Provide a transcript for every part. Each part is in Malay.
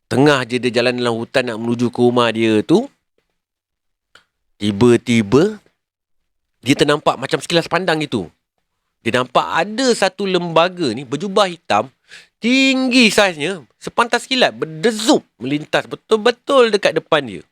Tengah je dia jalan dalam hutan nak menuju ke rumah dia tu, tiba-tiba dia ternampak macam sekilas pandang gitu. Dia nampak ada satu lembaga ni berjubah hitam, tinggi saiznya, sepantas kilat berdezup melintas betul-betul dekat depan dia.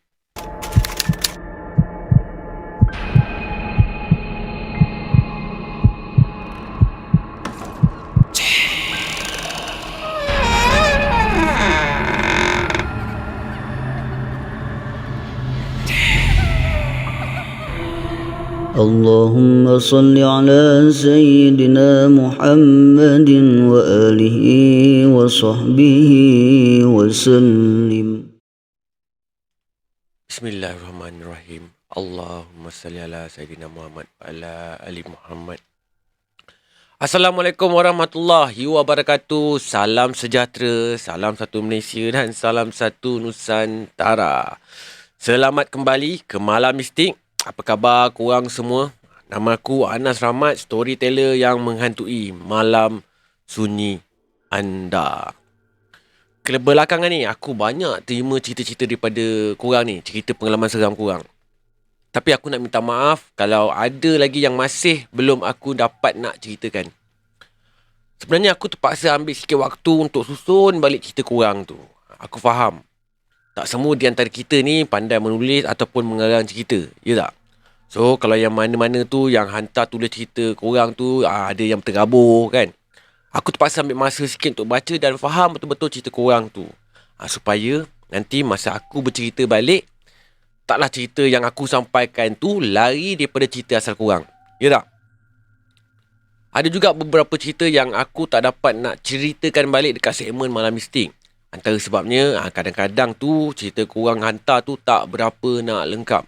اللهم صل على سيدنا محمد وآله وصحبه وسلم. Bismillahirrahmanirrahim. Allahumma salli ala Sayyidina Muhammad wa ala ali Muhammad. Assalamualaikum warahmatullahi wabarakatuh. Salam sejahtera, salam satu Malaysia dan salam satu Nusantara. Selamat kembali ke Malam Mistik. Apa khabar korang semua? Nama aku Anas Rahmat, storyteller yang menghantui malam sunyi anda. Belakangan ni aku banyak terima cerita-cerita daripada korang ni, cerita pengalaman seram korang. Tapi aku nak minta maaf kalau ada lagi yang masih belum aku dapat nak ceritakan. Sebenarnya aku terpaksa ambil sikit waktu untuk susun balik cerita korang tu. Aku faham tak semua di antara kita ni pandai menulis ataupun mengarang cerita, ya tak? So, kalau yang mana-mana tu yang hantar tulis cerita korang tu, ada yang tergabur kan? Aku terpaksa ambil masa sikit untuk baca dan faham betul-betul cerita korang tu. Supaya nanti masa aku bercerita balik, taklah cerita yang aku sampaikan tu lari daripada cerita asal korang. Ya tak? Ada juga beberapa cerita yang aku tak dapat nak ceritakan balik dekat segmen Malam Mistik. Antara sebabnya, kadang-kadang tu cerita korang hantar tu tak berapa nak lengkap.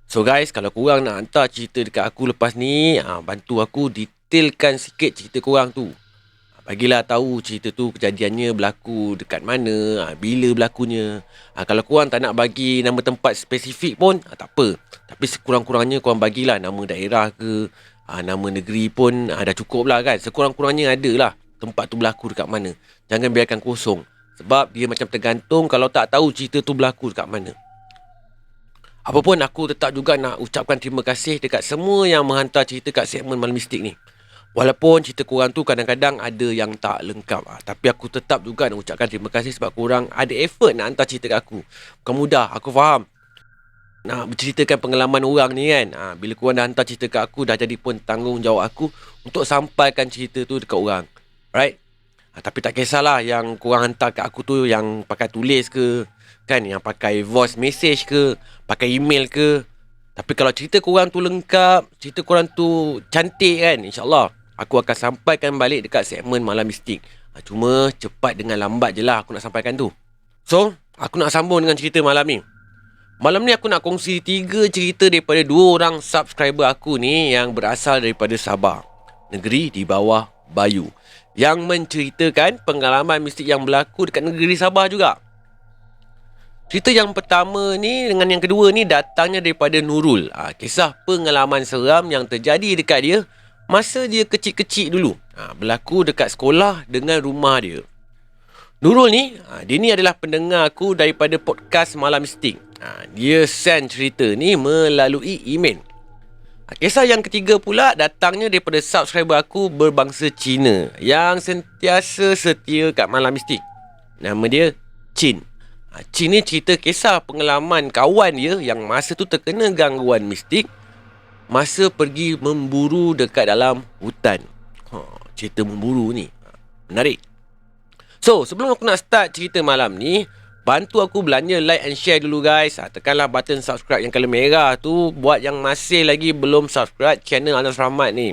So guys, kalau korang nak hantar cerita dekat aku lepas ni, bantu aku detailkan sikit cerita korang tu. Bagilah tahu cerita tu kejadiannya berlaku dekat mana, bila berlakunya. Kalau korang tak nak bagi nama tempat spesifik pun, tak apa. Tapi sekurang-kurangnya korang bagilah nama daerah ke, nama negeri pun dah cukup lah kan. Sekurang-kurangnya ada lah tempat tu berlaku dekat mana. Jangan biarkan kosong. Sebab dia macam tergantung kalau tak tahu cerita tu berlaku dekat mana. Apapun aku tetap juga nak ucapkan terima kasih dekat semua yang menghantar cerita kat segmen Malam Mistik ni. Walaupun cerita korang tu kadang-kadang ada yang tak lengkap. Tapi aku tetap juga nak ucapkan terima kasih sebab korang ada effort nak hantar cerita kat aku. Bukan mudah, aku faham. Nak berceritakan pengalaman orang ni kan. Bila korang dah hantar cerita kat aku, dah jadi pun tanggungjawab aku untuk sampaikan cerita tu dekat orang. Right? Tapi tak kisahlah yang korang hantar kat aku tu yang pakai tulis ke, kan, yang pakai voice message ke, pakai email ke. Tapi kalau cerita korang tu lengkap, cerita korang tu cantik kan, InsyaAllah aku akan sampaikan balik dekat segmen Malam Mistik. Cuma cepat dengan lambat je lah aku nak sampaikan tu. So, aku nak sambung dengan cerita malam ni. Malam ni aku nak kongsi 3 cerita daripada 2 orang subscriber aku ni yang berasal daripada Sabah, negeri di bawah Bayu, yang menceritakan pengalaman mistik yang berlaku dekat negeri Sabah juga. Cerita yang pertama ni dengan yang kedua ni datangnya daripada Nurul. Kisah pengalaman seram yang terjadi dekat dia masa dia kecil-kecil dulu. Berlaku dekat sekolah dengan rumah dia. Nurul ni, dia ni adalah pendengar aku daripada podcast Malam Mistik. Dia send cerita ni melalui email. Kisah yang ketiga pula datangnya daripada subscriber aku berbangsa Cina yang sentiasa setia kat Malam Mistik. Nama dia Chin. Chin ni cerita kisah pengalaman kawan dia yang masa tu terkena gangguan mistik masa pergi memburu dekat dalam hutan. Cerita memburu ni menarik. So, sebelum aku nak start cerita malam ni, bantu aku belanja, like and share dulu guys. Tekanlah button subscribe yang colour merah tu buat yang masih lagi belum subscribe channel Anas Rahmat ni.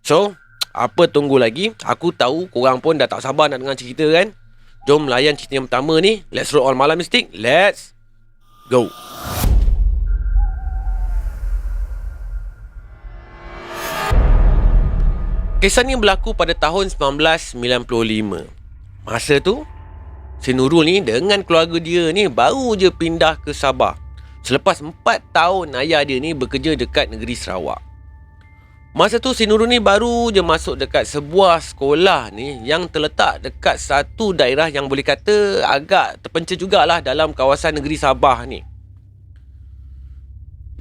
So, apa tunggu lagi? Aku tahu korang pun dah tak sabar nak dengar cerita kan? Jom layan cerita yang pertama ni. Let's roll on Malam Mistik. Let's go. Kisah ni berlaku pada tahun 1995. Masa tu, si Nurul ni dengan keluarga dia ni baru je pindah ke Sabah selepas 4 tahun ayah dia ni bekerja dekat negeri Sarawak. Masa tu si Nurul ni baru je masuk dekat sebuah sekolah ni yang terletak dekat satu daerah yang boleh kata agak terpencil jugalah dalam kawasan negeri Sabah ni.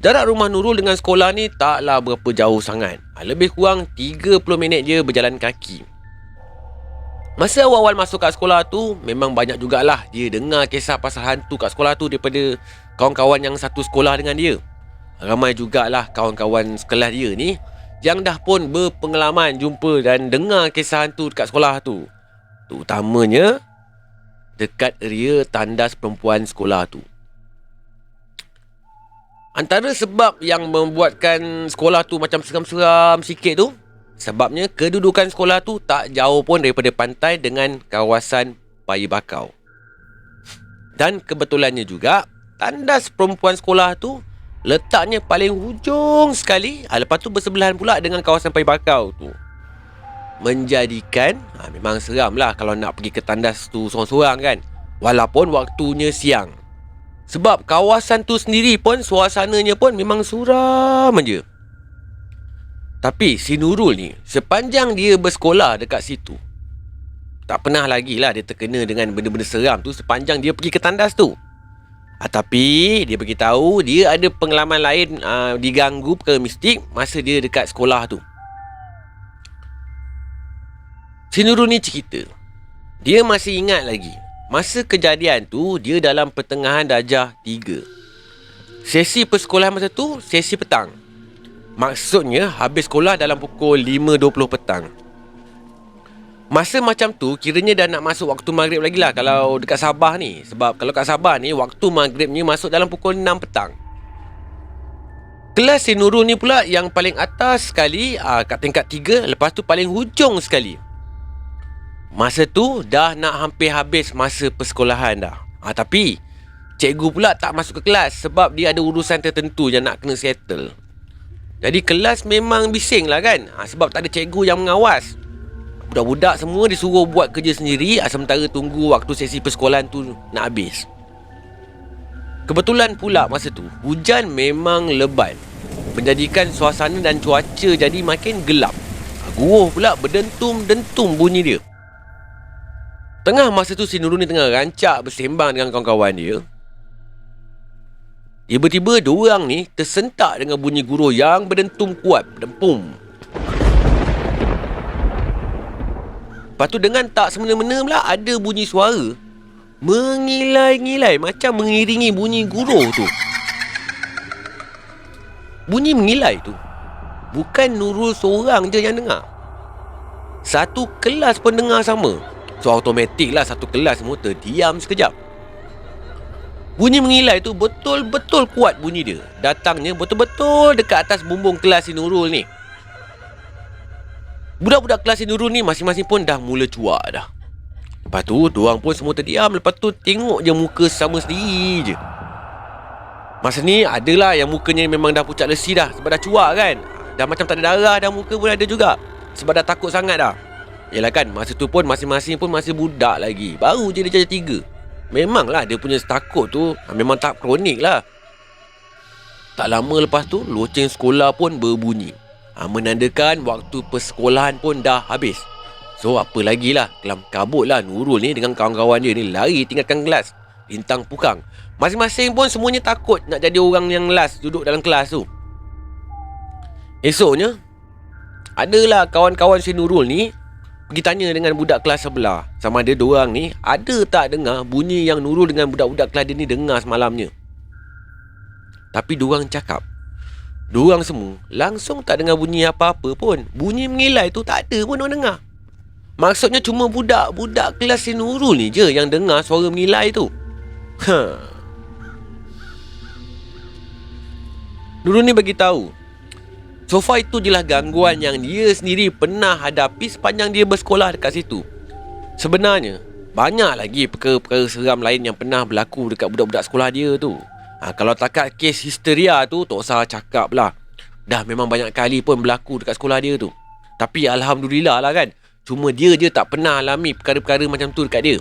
Jarak rumah Nurul dengan sekolah ni taklah berapa jauh sangat. Lebih kurang 30 minit je berjalan kaki. Masa awal-awal masuk kat sekolah tu, memang banyak jugalah dia dengar kisah pasal hantu kat sekolah tu daripada kawan-kawan yang satu sekolah dengan dia. Ramai jugalah kawan-kawan sekelas dia ni yang dah pun berpengalaman jumpa dan dengar kisah hantu dekat sekolah tu. Terutamanya dekat area tandas perempuan sekolah tu. Antara sebab yang membuatkan sekolah tu macam seram-seram sikit tu, sebabnya kedudukan sekolah tu tak jauh pun daripada pantai dengan kawasan Payi Bakau. Dan kebetulannya juga, tandas perempuan sekolah tu letaknya paling hujung sekali. Lepas tu bersebelahan pula dengan kawasan Payi Bakau tu. Menjadikan memang seram lah kalau nak pergi ke tandas tu sorang-sorang kan. Walaupun waktunya siang. Sebab kawasan tu sendiri pun suasananya pun memang suram je. Tapi si Nurul ni, sepanjang dia bersekolah dekat situ, tak pernah lagi lah dia terkena dengan benda-benda seram tu sepanjang dia pergi ke tandas tu. Tapi dia beritahu dia ada pengalaman lain diganggu perkara mistik masa dia dekat sekolah tu. Si Nurul ni cerita, dia masih ingat lagi masa kejadian tu dia dalam pertengahan darjah 3. Sesi persekolahan masa tu sesi petang. Maksudnya habis sekolah dalam pukul 5.20 petang. Masa macam tu kiranya dah nak masuk waktu maghrib lagi lah kalau dekat Sabah ni. Sebab kalau kat Sabah ni waktu maghribnya masuk dalam pukul 6 petang. Kelas si Nurul ni pula yang paling atas sekali kat tingkat 3. Lepas tu paling hujung sekali. Masa tu dah nak hampir habis masa persekolahan dah. Tapi cikgu pula tak masuk ke kelas sebab dia ada urusan tertentu yang nak kena settle. Jadi kelas memang bising lah kan. Sebab tak ada cikgu yang mengawas. Budak-budak semua disuruh buat kerja sendiri sementara tunggu waktu sesi persekolahan tu nak habis. Kebetulan pula masa tu hujan memang lebat, menjadikan suasana dan cuaca jadi makin gelap. Guruh pula berdentum-dentum bunyi dia. Tengah masa tu si Nurul ni tengah rancak bersembang dengan kawan-kawan dia. Tiba-tiba diorang ni tersentak dengan bunyi guruh yang berdentum kuat. Berdempum. Lepas tu dengan tak semena-mena pula ada bunyi suara mengilai-ngilai macam mengiringi bunyi guruh tu. Bunyi mengilai tu bukan Nurul seorang je yang dengar. Satu kelas pun dengar sama. So automatik lah satu kelas semua terdiam sekejap. Bunyi mengilai tu betul-betul kuat bunyi dia. Datangnya betul-betul dekat atas bumbung kelas si Nurul ni. Budak-budak kelas si Nurul ni masing-masing pun dah mula cuak dah. Lepas tu diorang pun semua terdiam. Lepas tu tengok je muka sama sendiri je. Masa ni adalah yang mukanya memang dah pucat lesi dah sebab dah cuak kan. Dah macam tak ada darah dah muka pun ada juga. Sebab dah takut sangat dah. Yelah kan masa tu pun masing-masing pun masih budak lagi. Baru je dia darjah 3. Memanglah dia punya takut tu memang tak kronik lah. Tak lama lepas tu loceng sekolah pun berbunyi. Menandakan waktu persekolahan pun dah habis. So apa lagi lah, kelam kabut lah Nurul ni dengan kawan-kawan dia ni lari tinggalkan kelas. Lintang pukang. Masing-masing pun semuanya takut nak jadi orang yang last duduk dalam kelas tu. Esoknya adalah kawan-kawan si Nurul ni pergi tanya dengan budak kelas sebelah sama ada diorang ni ada tak dengar bunyi yang Nurul dengan budak-budak kelas dia ni dengar semalamnya. Tapi diorang cakap diorang semua langsung tak dengar bunyi apa-apa pun. Bunyi mengilai tu tak ada pun orang dengar. Maksudnya cuma budak-budak kelas si Nurul ni je yang dengar suara mengilai tu. Nurul ni bagi tahu so far itu je lah gangguan yang dia sendiri pernah hadapi sepanjang dia bersekolah dekat situ. Sebenarnya banyak lagi perkara-perkara seram lain yang pernah berlaku dekat budak-budak sekolah dia tu. Kalau takat kes histeria tu tak usah cakap lah. Dah memang banyak kali pun berlaku dekat sekolah dia tu. Tapi Alhamdulillah lah kan, cuma dia je tak pernah alami perkara-perkara macam tu dekat dia.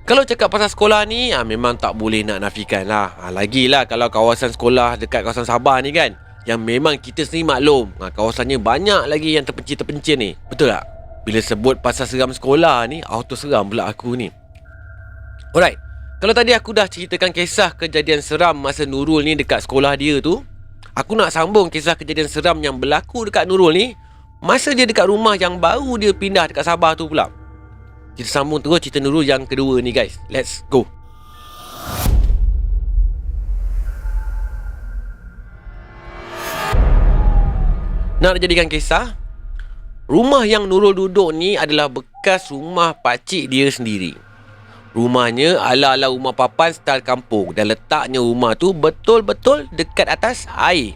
Kalau cakap pasal sekolah ni memang tak boleh nak nafikan lah. Lagilah kalau kawasan sekolah dekat kawasan Sabah ni kan, yang memang kita sendiri maklum, kawasannya banyak lagi yang terpencil-terpencil ni. Betul tak? Bila sebut pasal seram sekolah ni, auto seram pula aku ni. Alright, kalau tadi aku dah ceritakan kisah kejadian seram masa Nurul ni dekat sekolah dia tu, aku nak sambung kisah kejadian seram yang berlaku dekat Nurul ni masa dia dekat rumah yang baru dia pindah dekat Sabah tu pula. Kita sambung terus cerita Nurul yang kedua ni guys. Let's go. Nak jadikan kisah, rumah yang Nurul duduk ni adalah bekas rumah pakcik dia sendiri. Rumahnya ala-ala rumah papan style kampung dan letaknya rumah tu betul-betul dekat atas air.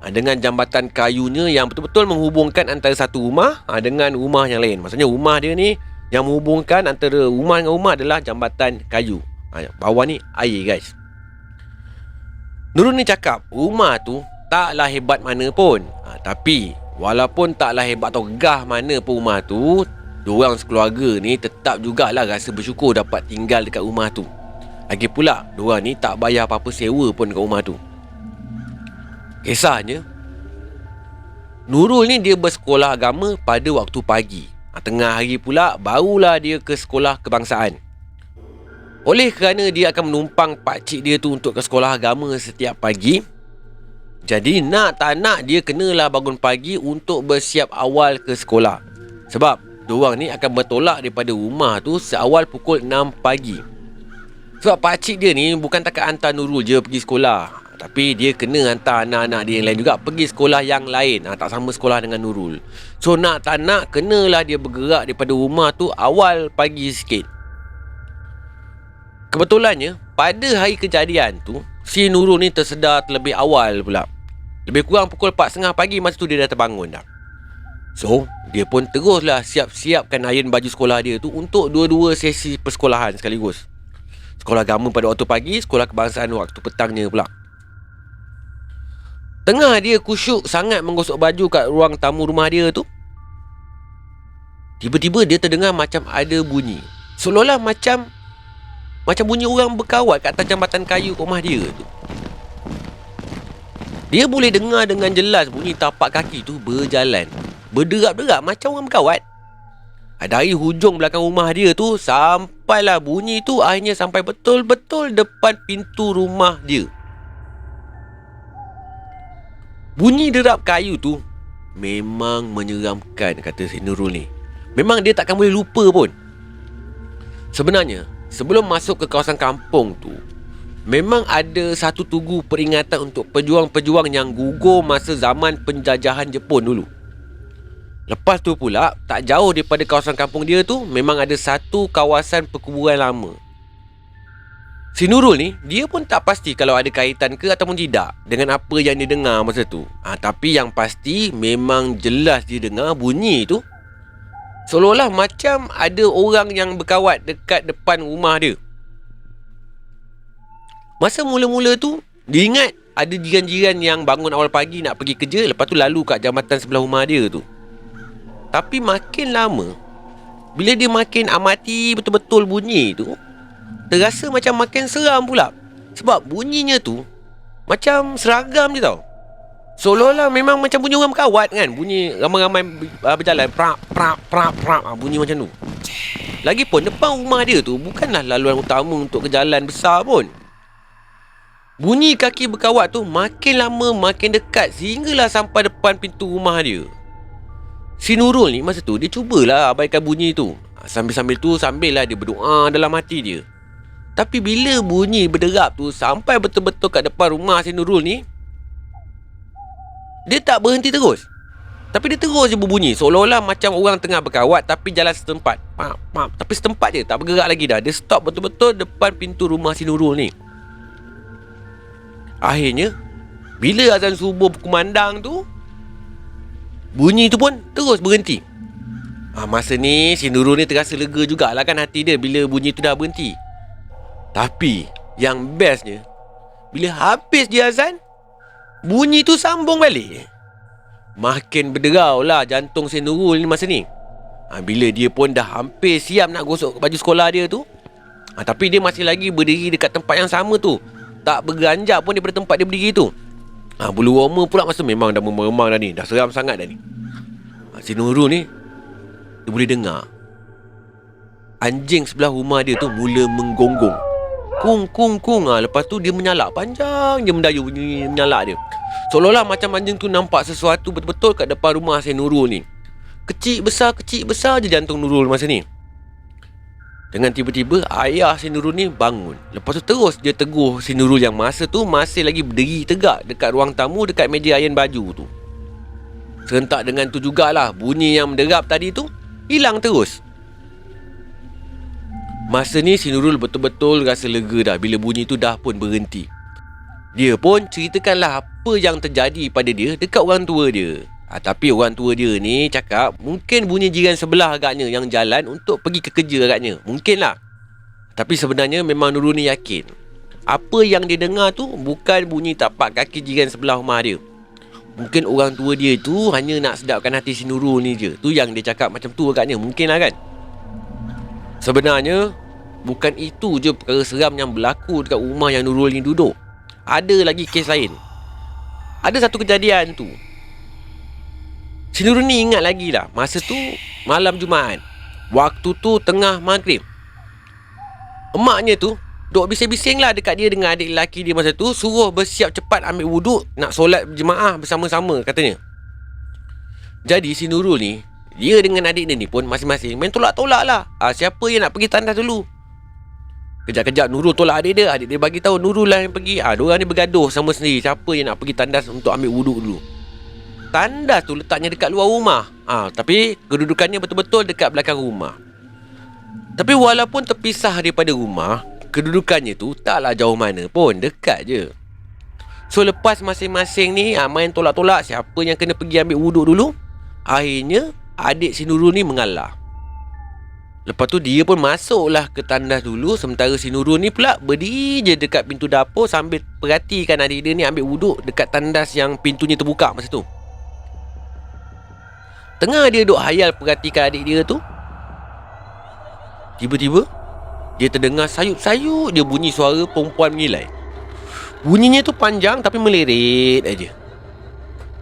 Dengan jambatan kayunya yang betul-betul menghubungkan antara satu rumah dengan rumah yang lain. Maksudnya rumah dia ni yang menghubungkan antara rumah dengan rumah adalah jambatan kayu. Bawah ni air guys. Nurul ni cakap rumah tu taklah hebat mana pun. Tapi walaupun taklah hebat atau gah mana pun rumah tu, diorang sekeluarga ni tetap jugalah rasa bersyukur dapat tinggal dekat rumah tu. Lagi pula diorang ni tak bayar apa-apa sewa pun dekat rumah tu. Kisahnya, Nurul ni dia bersekolah agama pada waktu pagi. Tengah hari pula barulah dia ke sekolah kebangsaan. Oleh kerana dia akan menumpang pakcik dia tu untuk ke sekolah agama setiap pagi, jadi nak tak nak dia kenalah bangun pagi untuk bersiap awal ke sekolah. Sebab diorang ni akan bertolak daripada rumah tu seawal pukul 6 pagi. Sebab pakcik dia ni bukan takat hantar Nurul je pergi sekolah, tapi dia kena hantar anak-anak dia yang lain juga pergi sekolah yang lain. Tak sama sekolah dengan Nurul. So nak tak nak kenalah dia bergerak daripada rumah tu awal pagi sikit. Kebetulannya pada hari kejadian tu, si Nurul ni tersedar terlebih awal pula. Lebih kurang pukul 4.30 pagi masa tu dia dah terbangun dah. So dia pun teruslah siap-siapkan iron baju sekolah dia tu untuk dua-dua sesi persekolahan sekaligus. Sekolah agama pada waktu pagi, sekolah kebangsaan waktu petangnya pula. Tengah dia kusyuk sangat menggosok baju kat ruang tamu rumah dia tu, tiba-tiba dia terdengar macam ada bunyi. Seolah-olah macam bunyi orang berkawat kat atas jambatan kayu kat rumah dia tu. Dia boleh dengar dengan jelas bunyi tapak kaki tu berjalan, berderap-derap macam orang berkawat. Dari hujung belakang rumah dia tu sampailah bunyi tu akhirnya sampai betul-betul depan pintu rumah dia. Bunyi derap kayu tu memang menyeramkan, kata si Nurul ni. Memang dia takkan boleh lupa pun. Sebenarnya sebelum masuk ke kawasan kampung tu, memang ada satu tugu peringatan untuk pejuang-pejuang yang gugur masa zaman penjajahan Jepun dulu. Lepas tu pula, tak jauh daripada kawasan kampung dia tu, memang ada satu kawasan perkuburan lama. Si Nurul ni, dia pun tak pasti kalau ada kaitan ke ataupun tidak dengan apa yang dia dengar masa tu. Tapi yang pasti, memang jelas dia dengar bunyi tu seolah-olah macam ada orang yang berkawat dekat depan rumah dia. Masa mula-mula tu, dia ingat ada jiran-jiran yang bangun awal pagi nak pergi kerja, lepas tu lalu kat jambatan sebelah rumah dia tu. Tapi makin lama, bila dia makin amati betul-betul bunyi tu, terasa macam makin seram pula. Sebab bunyinya tu macam seragam je tau. Seolah-olah memang macam bunyi orang berkawat kan. Bunyi ramai-ramai berjalan, prak, prak, prak, prak, bunyi macam tu. Lagipun depan rumah dia tu bukanlah laluan utama untuk ke jalan besar pun. Bunyi kaki berkawat tu makin lama makin dekat sehinggalah sampai depan pintu rumah dia. Si Nurul ni masa tu dia cubalah abaikan bunyi tu. Sambil-sambil tu sambillah dia berdoa dalam hati dia. Tapi bila bunyi berderap tu sampai betul-betul kat depan rumah si Nurul ni, dia tak berhenti terus. Tapi dia terus je berbunyi seolah-olah macam orang tengah berkawat tapi jalan setempat. Tapi setempat je, tak bergerak lagi dah. Dia stop betul-betul depan pintu rumah si Nurul ni. Akhirnya bila azan subuh berkumandang tu, bunyi tu pun terus berhenti. Masa ni si Nurul ni terasa lega jugalah kan hati dia bila bunyi tu dah berhenti. Tapi yang bestnya, bila habis dia azan, bunyi tu sambung balik. Makin berderau lah jantung si Nurul ni masa ni. Bila dia pun dah hampir siap nak gosok baju sekolah dia tu, tapi dia masih lagi berdiri dekat tempat yang sama tu. Tak bergeranjak pun daripada tempat dia berdiri tu. Bulu roma pula masa memang dah memang dah ni. Dah seram sangat dah ni. Si Nurul ni, dia boleh dengar anjing sebelah rumah dia tu mula menggonggong. Kung, kung, kung. Lepas tu dia menyalak. Panjang je mendayu bunyi menyalak dia. Seolah-olah macam anjing tu nampak sesuatu betul-betul kat depan rumah si Nurul ni. Kecil besar je jantung Nurul masa ni. Dengan tiba-tiba ayah si Nurul ni bangun. Lepas tu terus dia tegur si Nurul yang masa tu masih lagi berdiri tegak dekat ruang tamu dekat meja iron baju tu. Serentak dengan tu jugalah bunyi yang menderap tadi tu hilang terus. Masa ni si Nurul betul-betul rasa lega dah bila bunyi tu dah pun berhenti. Dia pun ceritakanlah apa yang terjadi pada dia dekat orang tua dia. Tapi orang tua dia ni cakap mungkin bunyi jiran sebelah agaknya yang jalan untuk pergi ke kerja agaknya. Mungkin lah. Tapi sebenarnya memang Nurul ni yakin apa yang dia dengar tu bukan bunyi tapak kaki jiran sebelah rumah dia. Mungkin orang tua dia tu hanya nak sedapkan hati si Nurul ni je. Tu yang dia cakap macam tu agaknya. Mungkin lah kan. Sebenarnya bukan itu je perkara seram yang berlaku dekat rumah yang Nurul ni duduk. Ada lagi kes lain. Ada satu kejadian tu. Si Nurul ni ingat lagi lah. Masa tu malam Jumaat. Waktu tu tengah maghrib. Emaknya tu duk bising-bising lah dekat dia dengan adik lelaki dia masa tu. Suruh bersiap cepat ambil wuduk nak solat berjemaah bersama-sama katanya. Jadi si Nurul ni, dia dengan adik dia ni pun masing-masing main tolak-tolak lah. Siapa yang nak pergi tandas dulu. Kejap-kejap Nurul tolak adik dia bagi tahu Nurul lah yang pergi. Diorang ni bergaduh sama sendiri siapa yang nak pergi tandas untuk ambil wuduk dulu. Tandas tu letaknya dekat luar rumah. Tapi kedudukannya betul-betul dekat belakang rumah. Tapi walaupun terpisah daripada rumah, kedudukannya tu taklah jauh mana pun, dekat je. So lepas masing-masing ni main tolak-tolak siapa yang kena pergi ambil wuduk dulu, akhirnya adik si Nurul ni mengalah. Lepas tu dia pun masuklah ke tandas dulu. Sementara si Nurul ni pula berdiri je dekat pintu dapur sambil perhatikan adik dia ni ambil wuduk dekat tandas yang pintunya terbuka masa tu. Tengah dia duk hayal perhatikan adik dia tu, tiba-tiba dia terdengar sayup-sayup dia bunyi suara perempuan mengilai. Bunyinya tu panjang tapi melirit aja.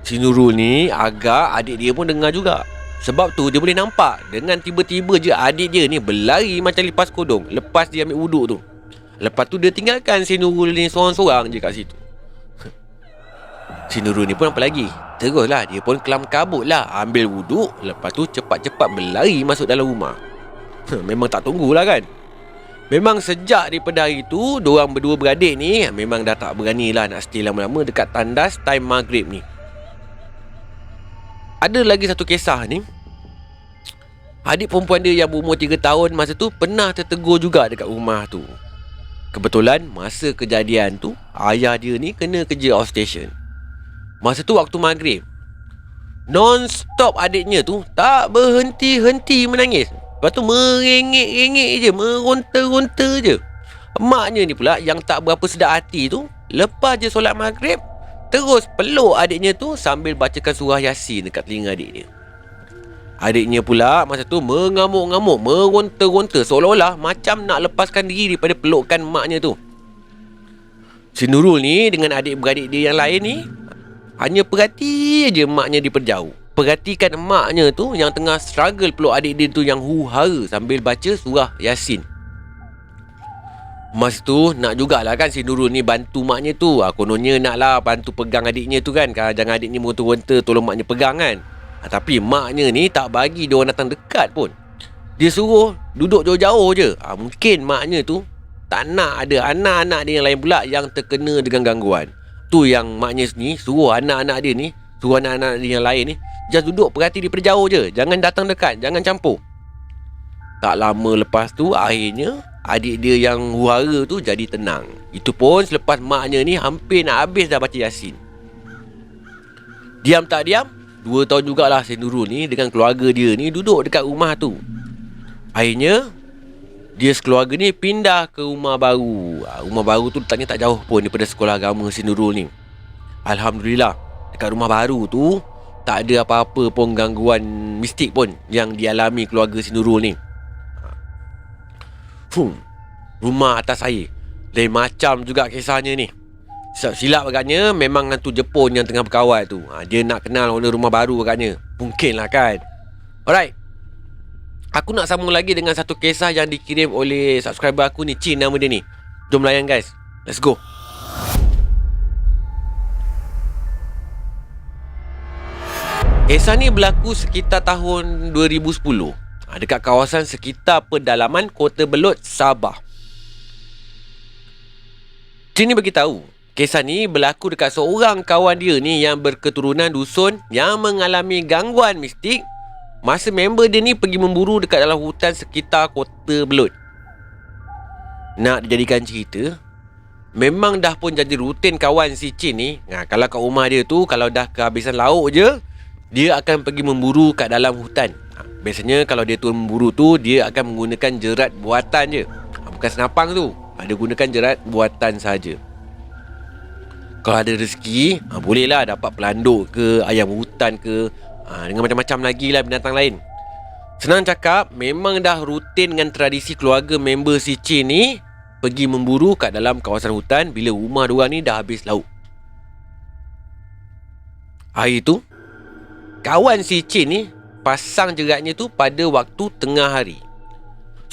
Si Nurul ni agak adik dia pun dengar juga. Sebab tu dia boleh nampak dengan tiba-tiba je adik dia ni berlari macam lipas kodong lepas dia ambil wuduk tu. Lepas tu dia tinggalkan si Nurul ni seorang-seorang je kat situ. Si Nurul ni pun apa lagi? Teruslah dia pun kelam kabut lah ambil wuduk. Lepas tu cepat-cepat berlari masuk dalam rumah. Memang tak tunggulah kan. Memang sejak daripada hari tu diorang berdua beradik ni memang dah tak berani lah nak stay lama-lama dekat tandas time maghrib ni. Ada lagi satu kisah ni. Adik perempuan dia yang berumur 3 tahun masa tu pernah tertegur juga dekat rumah tu. Kebetulan masa kejadian tu ayah dia ni kena kerja outstation. Masa tu waktu maghrib, non-stop adiknya tu tak berhenti-henti menangis. Lepas tu merengek-rengek je, meronta-ronta je. Emaknya ni pula yang tak berapa sedap hati tu, lepas je solat maghrib, terus peluk adiknya tu sambil bacakan surah Yasin dekat telinga adik dia. Adiknya pula masa tu mengamuk-ngamuk, meronta-ronta seolah-olah macam nak lepaskan diri daripada pelukan emaknya tu. Si Nurul ni dengan adik-beradik dia yang lain ni hanya perhati je emaknya daripada jauh. Perhatikan emaknya tu yang tengah struggle peluk adik dia tu yang huru-hara sambil baca surah Yasin. Masa tu nak jugalah kan si Nurul ni bantu maknya tu. Kononnya nak lah bantu pegang adiknya tu kan. Jangan adik ni meronta-ronta tolong maknya pegang kan. Tapi maknya ni tak bagi diorang datang dekat pun. Dia suruh duduk jauh-jauh je. Mungkin maknya tu tak nak ada anak-anak dia yang lain pula yang terkena dengan gangguan. Tu yang maknya ni suruh anak-anak dia ni, suruh anak-anak dia yang lain ni just duduk perhati daripada jauh je. Jangan datang dekat, jangan campur. Tak lama lepas tu akhirnya adik dia yang huara tu jadi tenang. Itu pun selepas maknya ni hampir nak habis dah baca Yasin. Diam tak diam 2 tahun jugalah si Nurul ni dengan keluarga dia ni duduk dekat rumah tu. Akhirnya dia sekeluarga ni pindah ke rumah baru. Rumah baru tu letaknya tak jauh pun daripada sekolah agama si Nurul ni. Alhamdulillah, dekat rumah baru tu tak ada apa-apa pun gangguan mistik pun yang dialami keluarga si Nurul ni. Rumah atas air lain macam juga kisahnya ni. Silap agaknya memang hantu Jepun yang tengah berkawal tu. Dia nak kenal owner rumah baru agaknya. Mungkin lah kan. Alright. Aku nak sambung lagi dengan satu kisah yang dikirim oleh subscriber aku ni. Chin nama dia ni. Jom layan guys. Let's go. Kisah ni berlaku sekitar tahun 2010. Dekat kawasan sekitar pedalaman Kota Belud, Sabah. Chin ni beritahu, kisah ni berlaku dekat seorang kawan dia ni yang berketurunan dusun yang mengalami gangguan mistik masa member dia ni pergi memburu dekat dalam hutan sekitar Kota Belud. Nak dijadikan cerita, memang dah pun jadi rutin kawan si Chin ni. Kalau kat rumah dia tu, kalau dah kehabisan lauk je, dia akan pergi memburu kat dalam hutan. Biasanya kalau dia turun memburu tu, dia akan menggunakan jerat buatan je. Bukan senapang tu. Dia gunakan jerat buatan saja. Kalau ada rezeki, bolehlah dapat pelanduk ke, ayam hutan ke, dengan macam-macam lagi lah binatang lain. Senang cakap, memang dah rutin dengan tradisi keluarga member si Chin ni pergi memburu kat dalam kawasan hutan bila rumah diorang ni dah habis lauk. Hari tu, kawan si Chin ni pasang jeratnya tu pada waktu tengah hari.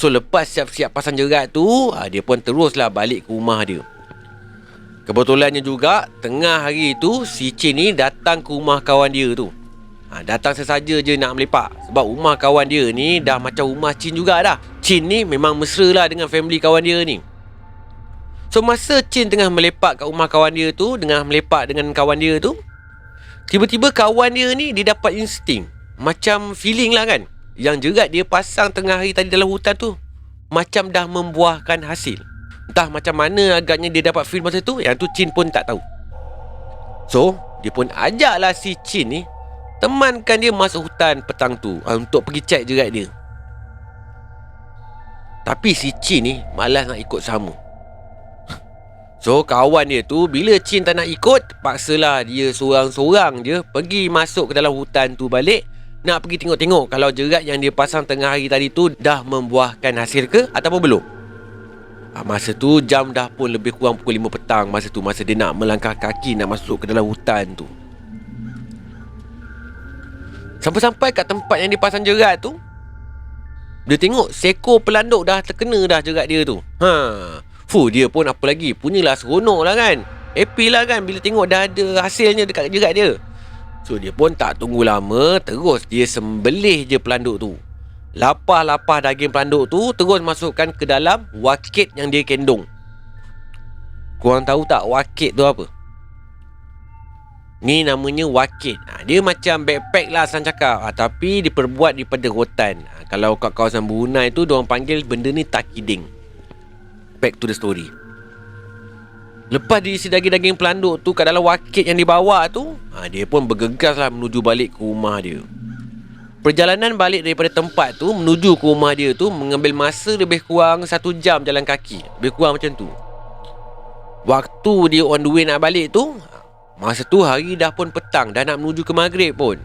So lepas siap-siap pasang jerat tu, dia pun teruslah balik ke rumah dia. Kebetulannya juga tengah hari tu si Chin ni datang ke rumah kawan dia tu. Datang sesaja je nak melepak. Sebab rumah kawan dia ni dah macam rumah Chin juga dah. Chin ni memang mesra lah dengan family kawan dia ni. So masa Chin tengah melepak kat rumah kawan dia tu, tengah melepak dengan kawan dia tu, tiba-tiba kawan dia ni dia dapat insting, macam feeling lah kan, yang jerat dia pasang tengah hari tadi dalam hutan tu macam dah membuahkan hasil. Entah macam mana agaknya dia dapat feel masa tu, yang tu Chin pun tak tahu. So dia pun ajaklah si Chin ni temankan dia masuk hutan petang tu untuk pergi check jerat dia. Tapi si Chin ni malas nak ikut sama. So kawan dia tu bila Chin tak nak ikut, paksalah dia seorang-seorang je pergi masuk ke dalam hutan tu balik, nak pergi tengok-tengok kalau jerat yang dia pasang tengah hari tadi tu dah membuahkan hasil ke ataupun belum. Masa tu jam dah pun lebih kurang pukul 5 petang. Masa tu masa dia nak melangkah kaki nak masuk ke dalam hutan tu. Sampai-sampai kat tempat yang dia pasang jerat tu, dia tengok seekor pelanduk dah terkena dah jerat dia tu. Dia pun apa lagi, punyalah seronok lah kan, happy lah kan bila tengok dah ada hasilnya dekat jerat dia. So dia pun tak tunggu lama, terus dia sembelih je pelanduk tu. Lapah-lapah daging pelanduk tu terus masukkan ke dalam wakit yang dia kendong. Korang tahu tak wakit tu apa? Ni namanya wakit. Dia macam backpack lah senang cakap, tapi diperbuat daripada rotan. Kalau kat kawasan Brunei tu diorang panggil benda ni takiding. Back to the story. Lepas diisi daging-daging pelanduk tu kat dalam wakit yang dibawa tu, dia pun bergegas lah menuju balik ke rumah dia. Perjalanan balik daripada tempat tu menuju ke rumah dia tu mengambil masa lebih kurang 1 jam jalan kaki. Lebih kurang macam tu. Waktu dia on the way nak balik tu, masa tu hari dah pun petang, dah nak menuju ke maghrib pun.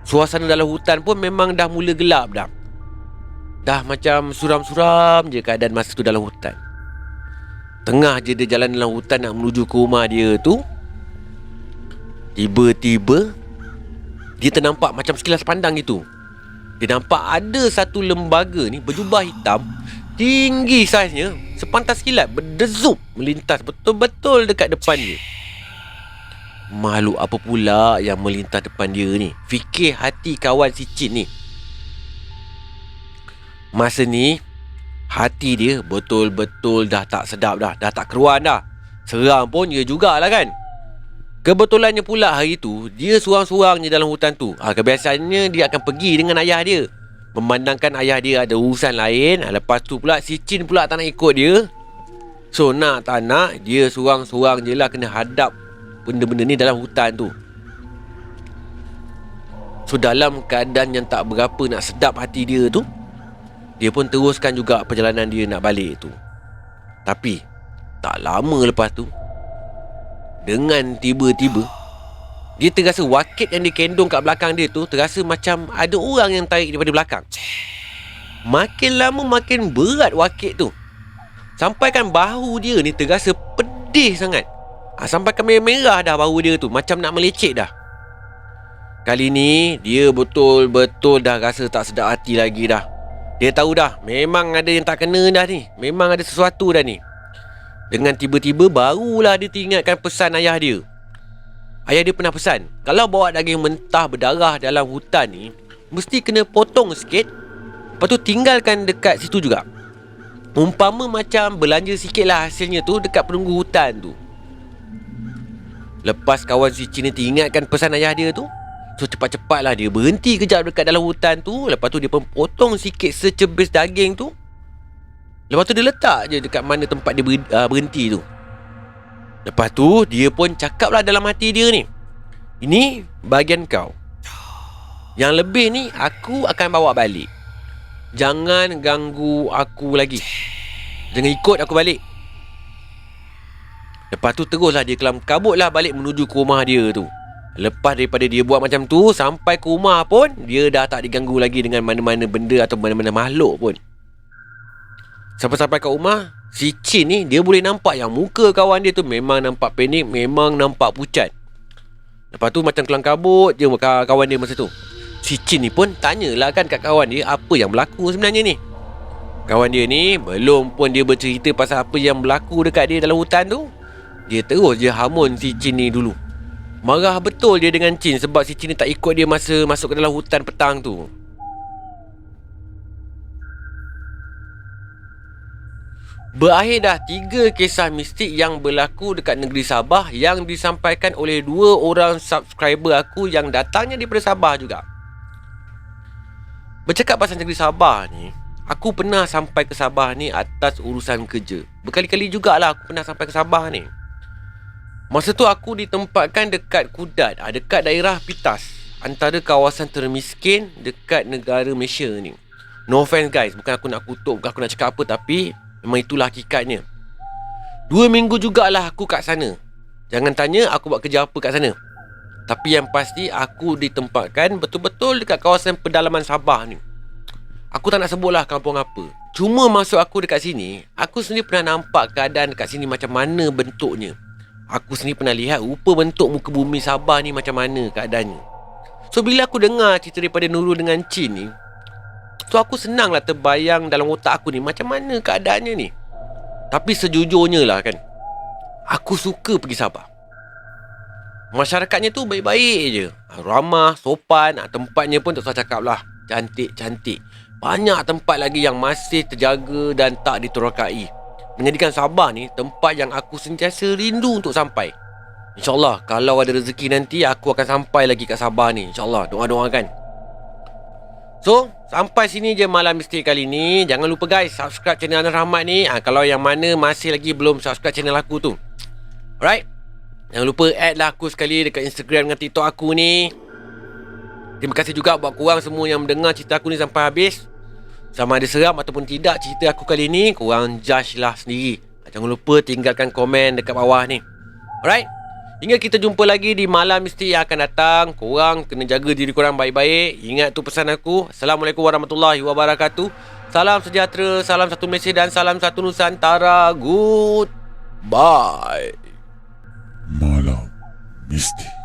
Suasana dalam hutan pun memang dah mula gelap dah. Dah macam suram-suram je keadaan masa tu dalam hutan. Tengah je dia jalan dalam hutan nak menuju ke rumah dia tu, tiba-tiba dia ternampak macam sekilas pandang gitu. Dia nampak ada satu lembaga ni berjubah hitam, tinggi saiznya, sepantas kilat berdezup melintas betul-betul dekat depan dia. Makhluk apa pula yang melintas depan dia ni? Fikir hati kawan si Chin ni. Masa ni hati dia betul-betul dah tak sedap dah. Dah tak keruan dah. Seram pun dia jugalah kan. Kebetulannya pula hari tu dia seorang-seorang je dalam hutan tu. Kebiasaannya dia akan pergi dengan ayah dia, memandangkan ayah dia ada urusan lain. Lepas tu pula si Chin pula tak nak ikut dia. So nak tak nak, dia seorang-seorang je lah kena hadap benda-benda ni dalam hutan tu. So dalam keadaan yang tak berapa nak sedap hati dia tu, dia pun teruskan juga perjalanan dia nak balik tu. Tapi tak lama lepas tu, dengan tiba-tiba dia terasa wakit yang dikendong kat belakang dia tu terasa macam ada orang yang tarik daripada belakang. Makin lama makin berat wakit tu, sampai kan bahu dia ni terasa pedih sangat. Sampai ke merah dah baru dia tu, macam nak melecet dah. Kali ni dia betul-betul dah rasa tak sedap hati lagi dah. Dia tahu dah, memang ada yang tak kena dah ni. Memang ada sesuatu dah ni. Dengan tiba-tiba barulah dia teringatkan pesan ayah dia. Ayah dia pernah pesan, kalau bawa daging mentah berdarah dalam hutan ni, mesti kena potong sikit, lepas tu tinggalkan dekat situ juga. Umpama macam belanja sikit lah hasilnya tu dekat penunggu hutan tu. Lepas kawan si Cina teringatkan pesan ayah dia tu, so cepat-cepatlah dia berhenti kejap dekat dalam hutan tu. Lepas tu dia pun potong sikit secebis daging tu. Lepas tu dia letak je dekat mana tempat dia berhenti tu. Lepas tu dia pun cakaplah dalam hati dia ni, ini bahagian kau. Yang lebih ni aku akan bawa balik. Jangan ganggu aku lagi. Jangan ikut aku balik. Lepas tu teruslah dia kelam kabutlah balik menuju ke rumah dia tu. Lepas daripada dia buat macam tu, sampai ke rumah pun dia dah tak diganggu lagi dengan mana-mana benda atau mana-mana makhluk pun. Sampai-sampai kat rumah, si Chin ni dia boleh nampak yang muka kawan dia tu memang nampak panik, memang nampak pucat. Lepas tu macam kelam kabut je kawan dia masa tu. Si Chin ni pun tanyalah kan kat kawan dia apa yang berlaku sebenarnya ni. Kawan dia ni belum pun dia bercerita pasal apa yang berlaku dekat dia dalam hutan tu, dia terus je hamun si Chin ni dulu. Marah betul dia dengan Chin sebab si Chin ni tak ikut dia masa masuk ke dalam hutan petang tu. Berakhir dah 3 kisah mistik yang berlaku dekat negeri Sabah yang disampaikan oleh 2 orang subscriber aku yang datangnya daripada Sabah juga. Bercakap pasal negeri Sabah ni, aku pernah sampai ke Sabah ni atas urusan kerja. Berkali-kali jugalah aku pernah sampai ke Sabah ni. Masa tu aku ditempatkan dekat Kudat, dekat daerah Pitas, antara kawasan termiskin dekat negara Malaysia ni. No offense guys, bukan aku nak kutuk, bukan aku nak cakap apa, tapi memang itulah hakikatnya. 2 minggu jugalah aku kat sana. Jangan tanya aku buat kerja apa kat sana. Tapi yang pasti aku ditempatkan betul-betul dekat kawasan pedalaman Sabah ni. Aku tak nak sebutlah kampung apa. Cuma masuk aku dekat sini, aku sendiri pernah nampak keadaan dekat sini macam mana bentuknya. Aku sendiri pernah lihat rupa bentuk muka bumi Sabah ni macam mana keadaannya. So bila aku dengar cerita daripada Nurul dengan Chin ni, so aku senanglah terbayang dalam otak aku ni macam mana keadaannya ni. Tapi sejujurnya lah kan, aku suka pergi Sabah. Masyarakatnya tu baik-baik je, ramah, sopan, tempatnya pun tak usah cakap lah, cantik-cantik. Banyak tempat lagi yang masih terjaga dan tak diterokai, menjadikan Sabah ni tempat yang aku sentiasa rindu untuk sampai. InsyaAllah kalau ada rezeki nanti aku akan sampai lagi kat Sabah ni. InsyaAllah, doa-doakan. So, sampai sini je Malam Mistik kali ni. Jangan lupa guys, subscribe channel Anas Rahmat ni. Kalau yang mana masih lagi belum subscribe channel aku tu. Alright? Jangan lupa add lah aku sekali dekat Instagram dengan TikTok aku ni. Terima kasih juga buat korang semua yang mendengar cerita aku ni sampai habis. Sama ada seram ataupun tidak cerita aku kali ni, korang judge lah sendiri. Jangan lupa tinggalkan komen dekat bawah ni. Alright? Hingga kita jumpa lagi di Malam Mistik yang akan datang. Korang kena jaga diri korang baik-baik. Ingat tu pesan aku. Assalamualaikum warahmatullahi wabarakatuh. Salam sejahtera, salam satu Malaysia dan salam satu Nusantara. Goodbye. Malam Mistik.